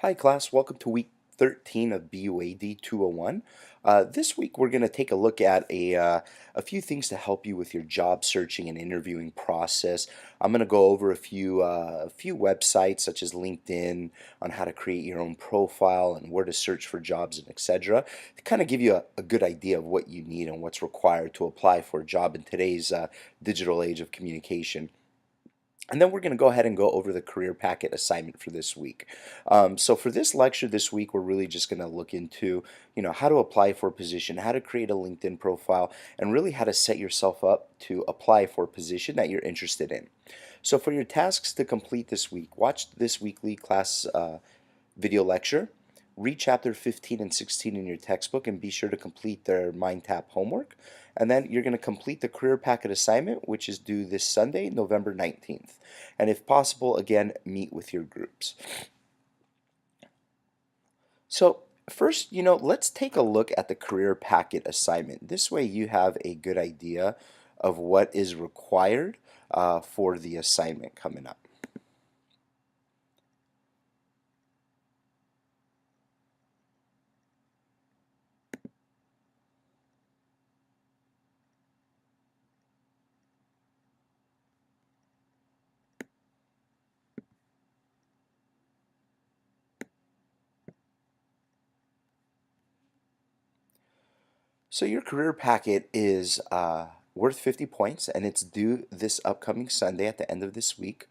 Hi class, welcome to week 13 of BUAD 201. This week we're going to take a look at a few things to help you with your job searching and interviewing process. I'm going to go over a few websites such as LinkedIn on how to create your own profile and where to search for jobs and etc. to kind of give you a good idea of what you need and what's required to apply for a job in today's digital age of communication. And then we're going to go ahead and go over the career packet assignment for this week. So for this lecture this week, we're really just going to look into, how to apply for a position, how to create a LinkedIn profile, and really how to set yourself up to apply for a position that you're interested in. So for your tasks to complete this week, watch this weekly class video lecture. Read chapter 15 and 16 in your textbook and be sure to complete their Mind Tap homework. And then you're going to complete the career packet assignment, which is due this Sunday, November 19th. And if possible, again, meet with your groups. So first, let's take a look at the career packet assignment. This way you have a good idea of what is required for the assignment coming up. So your career packet is worth 50 points and it's due this upcoming Sunday at the end of this week.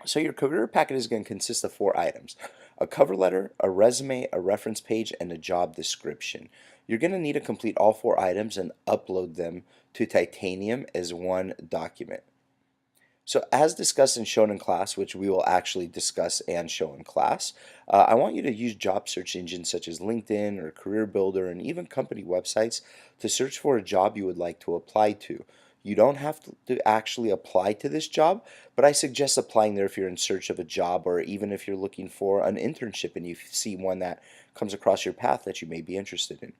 So your career packet is going to consist of 4 items: a cover letter, a resume, a reference page, and a job description. You're going to need to complete all 4 items and upload them to Titanium as one document. So as discussed and shown in class, which we will actually discuss and show in class, I want you to use job search engines such as LinkedIn or Career Builder and even company websites to search for a job you would like to apply to. You don't have to actually apply to this job, but I suggest applying there if you're in search of a job or even if you're looking for an internship and you see one that comes across your path that you may be interested in.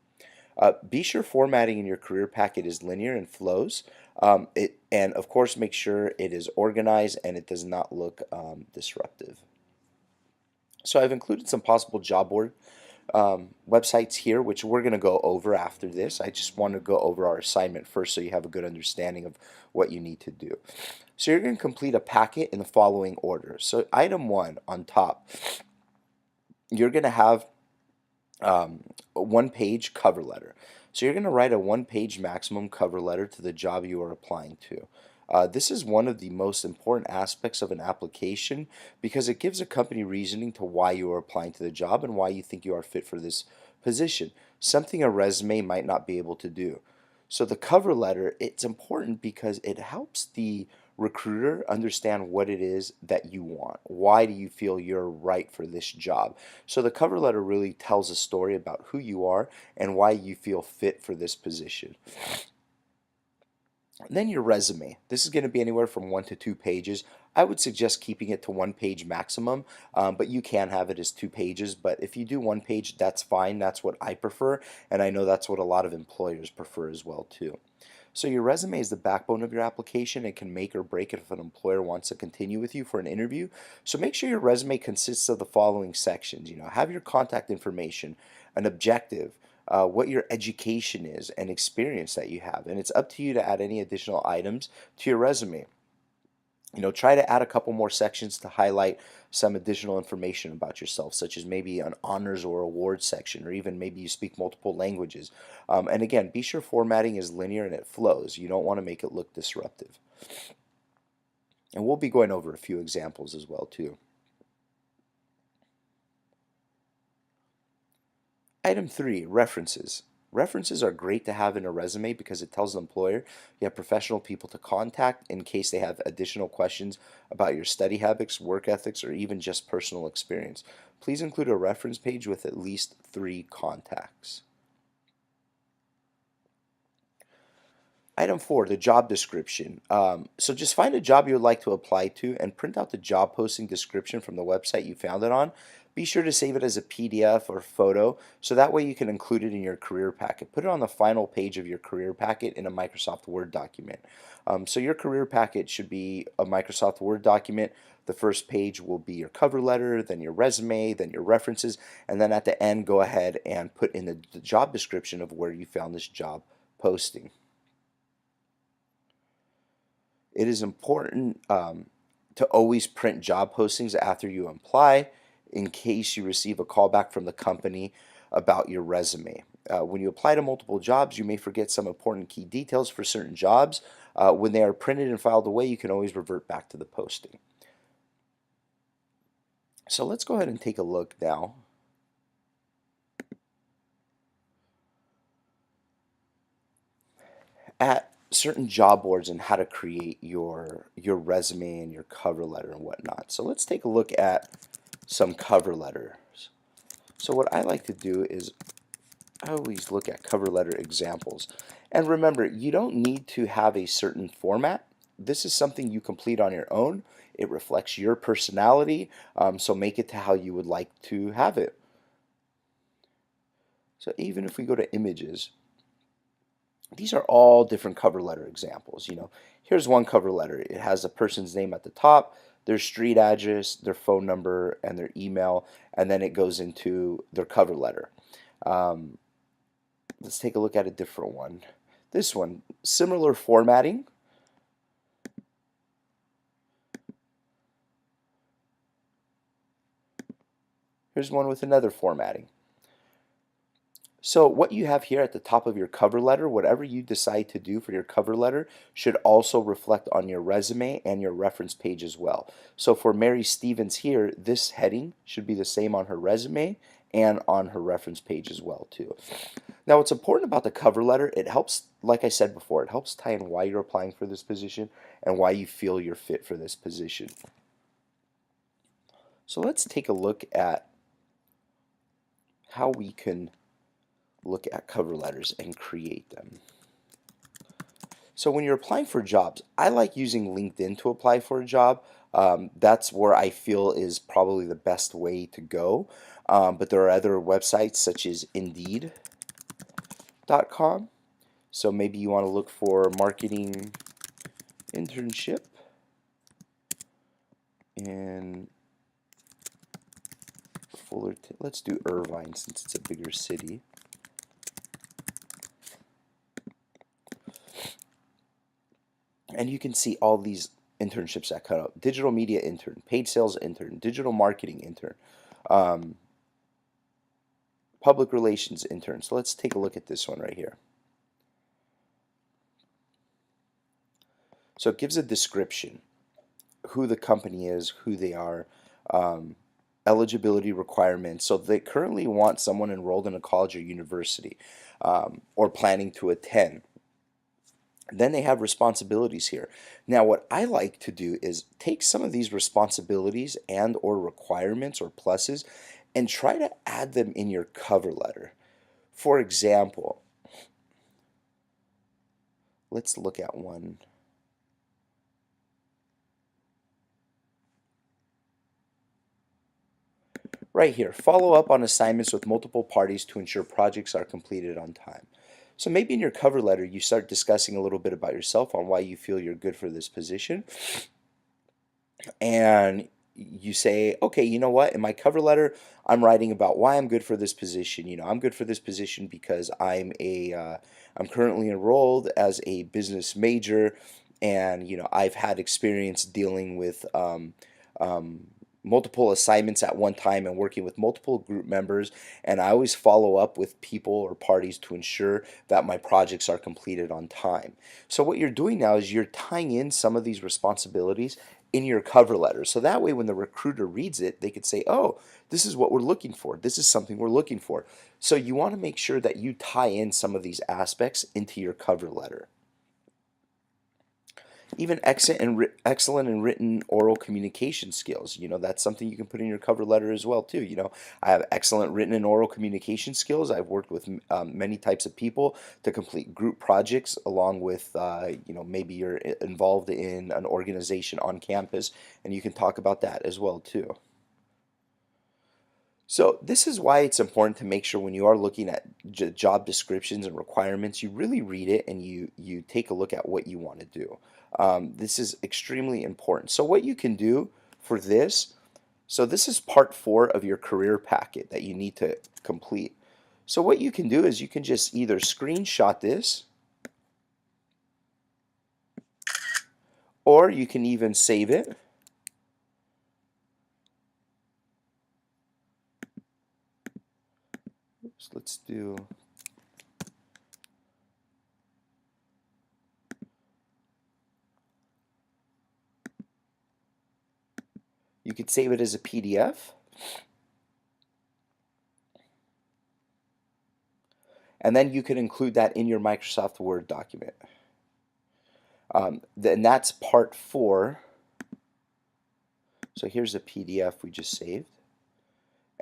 Be sure formatting in your career packet is linear and flows. And of course, make sure it is organized and it does not look disruptive. So I've included some possible job board websites here, which we're going to go over after this. I just want to go over our assignment first so you have a good understanding of what you need to do. So you're going to complete a packet in the following order. So item 1 on top, you're going to have a one-page cover letter. So you're going to write a one-page maximum cover letter to the job you are applying to. This is one of the most important aspects of an application because it gives a company reasoning to why you are applying to the job and why you think you are fit for this position, something a resume might not be able to do. So the cover letter, it's important because it helps the recruiter understand what it is that you want. Why do you feel you're right for this job? So the cover letter really tells a story about who you are and why you feel fit for this position. And then your resume. This is going to be anywhere from 1 to 2 pages. I would suggest keeping it to 1 page maximum, but you can have it as 2 pages. But if you do 1 page, that's fine. That's what I prefer, and I know that's what a lot of employers prefer as well too. So your resume is the backbone of your application. It can make or break it if an employer wants to continue with you for an interview. So make sure your resume consists of the following sections. Have your contact information, an objective, what your education is, and experience that you have. And it's up to you to add any additional items to your resume. Try to add a couple more sections to highlight some additional information about yourself, such as maybe an honors or awards section, or even maybe you speak multiple languages. And again, be sure formatting is linear and it flows. You don't want to make it look disruptive. And we'll be going over a few examples as well too. Item 3, references. References are great to have in a resume because it tells the employer you have professional people to contact in case they have additional questions about your study habits, work ethics, or even just personal experience. Please include a reference page with at least 3 contacts. Item 4, the job description. So just find a job you would like to apply to and print out the job posting description from the website you found it on. Be sure to save it as a PDF or photo so that way you can include it in your career packet. Put it on the final page of your career packet in a Microsoft Word document. So your career packet should be a Microsoft Word document. The first page will be your cover letter, then your resume, then your references, and then at the end go ahead and put in the job description of where you found this job posting. It is important to always print job postings after you apply in case you receive a callback from the company about your resume. When you apply to multiple jobs, you may forget some important key details for certain jobs. When they are printed and filed away, you can always revert back to the posting. So let's go ahead and take a look now at certain job boards and how to create your resume and your cover letter and whatnot. So let's take a look at some cover letters. So what I like to do is I always look at cover letter examples. And remember, you don't need to have a certain format. This is something you complete on your own. It reflects your personality, so make it to how you would like to have it. So even if we go to images, these are all different cover letter examples. Here's one cover letter. It has a person's name at the top, their street address, their phone number, and their email, and then it goes into their cover letter. Let's take a look at a different one. This one, similar formatting. Here's one with another formatting. So what you have here at the top of your cover letter, whatever you decide to do for your cover letter, should also reflect on your resume and your reference page as well. So for Mary Stevens here, this heading should be the same on her resume and on her reference page as well too. Now what's important about the cover letter, it helps, like I said before, it helps tie in why you're applying for this position and why you feel you're fit for this position. So let's take a look at how we can look at cover letters and create them. So when you're applying for jobs, I like using LinkedIn to apply for a job. That's where I feel is probably the best way to go. But there are other websites such as Indeed.com. So maybe you want to look for marketing internship in Fullerton. Let's do Irvine since it's a bigger city. And you can see all these internships that cut out. Digital media intern, paid sales intern, digital marketing intern, public relations intern. So let's take a look at this one right here. So it gives a description, who the company is, who they are, eligibility requirements. So they currently want someone enrolled in a college or university or planning to attend. Then they have responsibilities here. Now what I like to do is take some of these responsibilities and or requirements or pluses and try to add them in your cover letter. For example, let's look at one. Right here, follow up on assignments with multiple parties to ensure projects are completed on time. So maybe in your cover letter, you start discussing a little bit about yourself on why you feel you're good for this position. And you say, okay, you know what? In my cover letter, I'm writing about why I'm good for this position. I'm good for this position because I'm currently enrolled as a business major, and I've had experience dealing with multiple assignments at one time and working with multiple group members, and I always follow up with people or parties to ensure that my projects are completed on time. So what you're doing now is you're tying in some of these responsibilities in your cover letter, so that way when the recruiter reads it, they could say, oh, this is what we're looking for, this is something we're looking for. So you want to make sure that you tie in some of these aspects into your cover letter. Even excellent and written oral communication skills. That's something you can put in your cover letter as well too. I have excellent written and oral communication skills. I've worked with many types of people to complete group projects, along with maybe you're involved in an organization on campus, and you can talk about that as well too. So this is why it's important to make sure when you are looking at job descriptions and requirements, you really read it and you take a look at what you want to do. This is extremely important. So what you can do for this, so this is part 4 of your career packet that you need to complete. So what you can do is you can just either screenshot this, or you can even save it. So let's do. You could save it as a PDF. And then you can include that in your Microsoft Word document. Then that's part 4. So here's a PDF we just saved.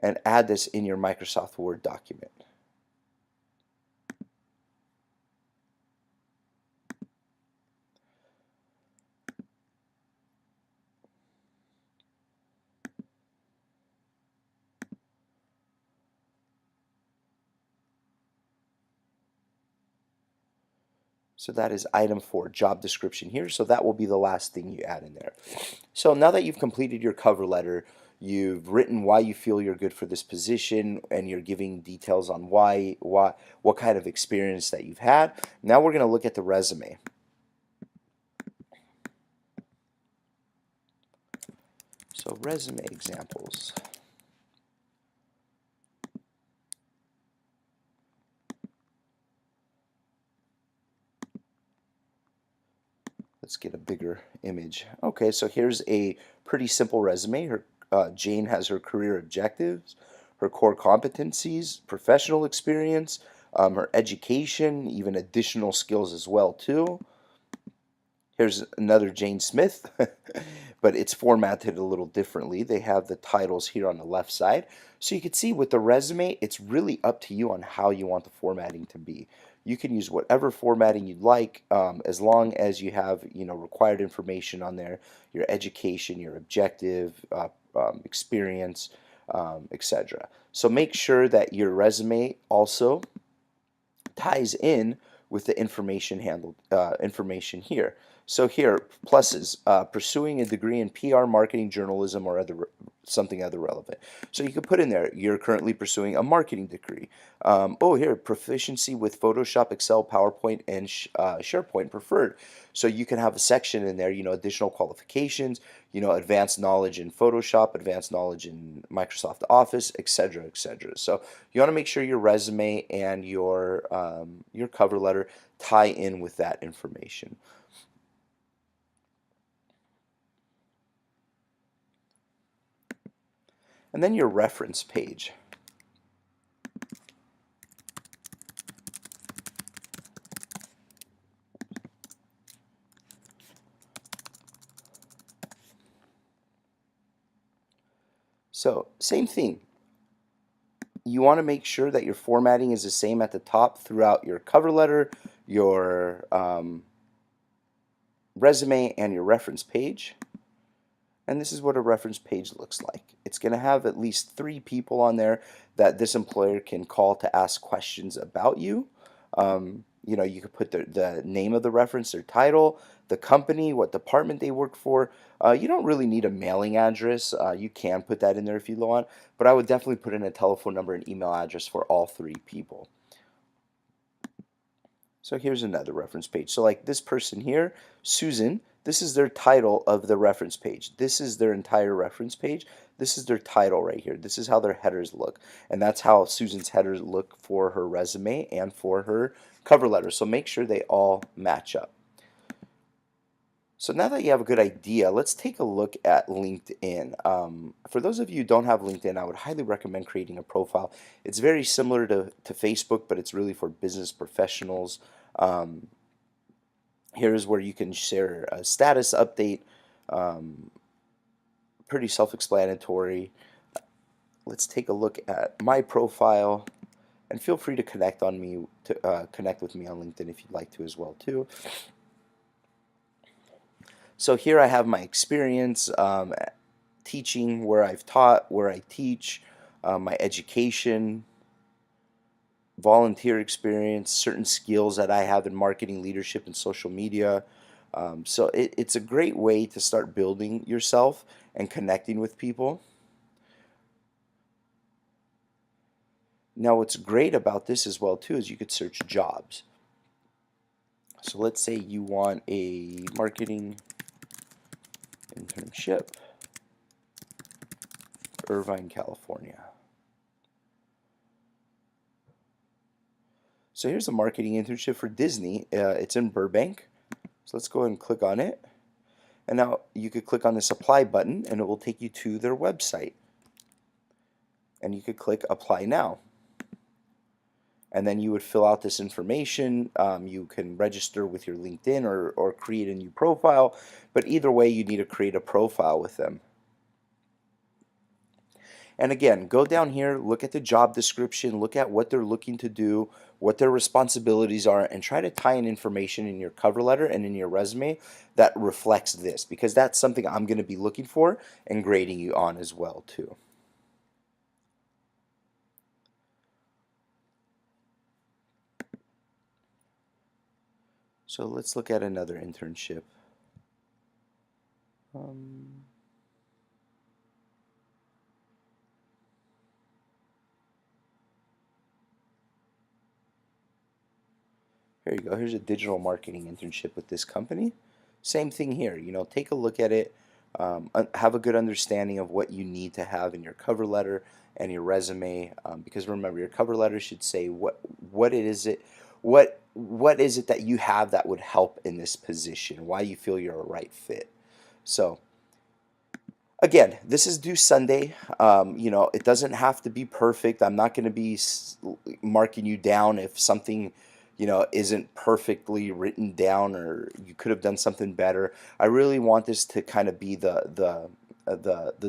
And add this in your Microsoft Word document. So that is item 4, job description here. So that will be the last thing you add in there. So now that you've completed your cover letter, you've written why you feel you're good for this position, and you're giving details on what kind of experience that you've had. Now we're going to look at the resume. So resume examples. Let's get a bigger image. Okay, so here's a pretty simple resume. Jane has her career objectives, her core competencies, professional experience, her education, even additional skills as well too. Here's another Jane Smith, but it's formatted a little differently. They have the titles here on the left side. So you can see with the resume, it's really up to you on how you want the formatting to be. You can use whatever formatting you'd like, as long as you have required information on there, your education, your objective, experience, etc. So make sure that your resume also ties in with the information here. So here, pluses, pursuing a degree in PR, marketing, journalism, or something other relevant. So you could put in there, you're currently pursuing a marketing degree. Here, proficiency with Photoshop, Excel, PowerPoint, and SharePoint preferred. So you can have a section in there, additional qualifications, advanced knowledge in Photoshop, advanced knowledge in Microsoft Office, etc., etc. So you want to make sure your resume and your cover letter tie in with that information. And then your reference page. So same thing. You want to make sure that your formatting is the same at the top throughout your cover letter, your resume, and your reference page. And this is what a reference page looks like. It's going to have at least 3 people on there that this employer can call to ask questions about you. You could put the name of the reference, their title, the company, what department they work for. You don't really need a mailing address. You can put that in there if you want, but I would definitely put in a telephone number and email address for all 3 people. So here's another reference page. So like this person here, Susan, this is their title of the reference page. This is their entire reference page. This is their title right here. This is how their headers look. And that's how Susan's headers look for her resume and for her cover letter. So make sure they all match up. So now that you have a good idea, let's take a look at LinkedIn. For those of you who don't have LinkedIn, I would highly recommend creating a profile. It's very similar to Facebook, but it's really for business professionals. Here's where you can share a status update. Um, Pretty self-explanatory. Let's take a look at my profile, and feel free to connect with me on LinkedIn if you'd like to as well too. So here I have my experience teaching, where I've taught, where I teach, my education, volunteer experience, certain skills that I have in marketing, leadership, and social media. So it's a great way to start building yourself and connecting with people. Now, what's great about this as well too is you could search jobs. So let's say you want a marketing internship, Irvine, California. So here's a marketing internship for Disney. It's in Burbank. So let's go ahead and click on it. And now you could click on this apply button and it will take you to their website. And you could click apply now. And then you would fill out this information. You can register with your LinkedIn or create a new profile. But either way, you need to create a profile with them. And again, go down here, look at the job description, look at what they're looking to do, what their responsibilities are, and try to tie in information in your cover letter and in your resume that reflects this, because that's something I'm going to be looking for and grading you on as well too. So let's look at another internship. Here you go. Here's a digital marketing internship with this company. Same thing here. Take a look at it. Have a good understanding of what you need to have in your cover letter and your resume. Because remember, your cover letter should say what is it that you have that would help in this position, why you feel you're a right fit. So again, this is due Sunday. It doesn't have to be perfect. I'm not going to be marking you down if something, isn't perfectly written down or you could have done something better. I really want this to kind of be the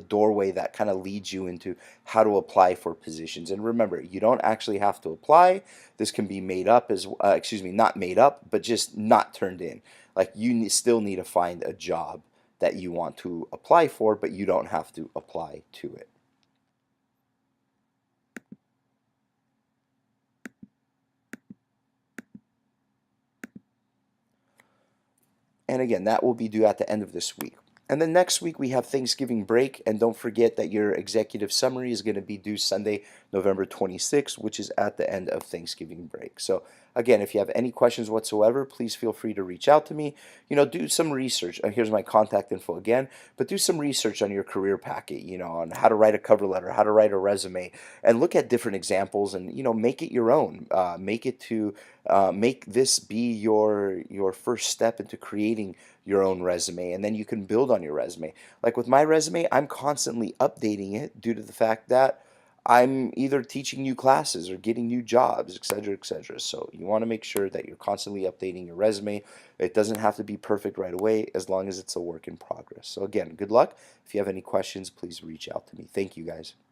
doorway that kind of leads you into how to apply for positions. And remember, you don't actually have to apply. This can be made up excuse me, not made up, but just not turned in. Like still need to find a job that you want to apply for, but you don't have to apply to it. And again, that will be due at the end of this week. And then next week we have Thanksgiving break, and don't forget that your executive summary is going to be due Sunday, November 26th, which is at the end of Thanksgiving break. So again, if you have any questions whatsoever, please feel free to reach out to me. Do some research. Here's my contact info again, but do some research on your career packet, on how to write a cover letter, how to write a resume, and look at different examples and, make it your own. Make this be your first step into creating your own resume, and then you can build on your resume. Like with my resume, I'm constantly updating it due to the fact that I'm either teaching new classes or getting new jobs, etc., etc. So you want to make sure that you're constantly updating your resume. It doesn't have to be perfect right away, as long as it's a work in progress. So again, good luck. If you have any questions, please reach out to me. Thank you, guys.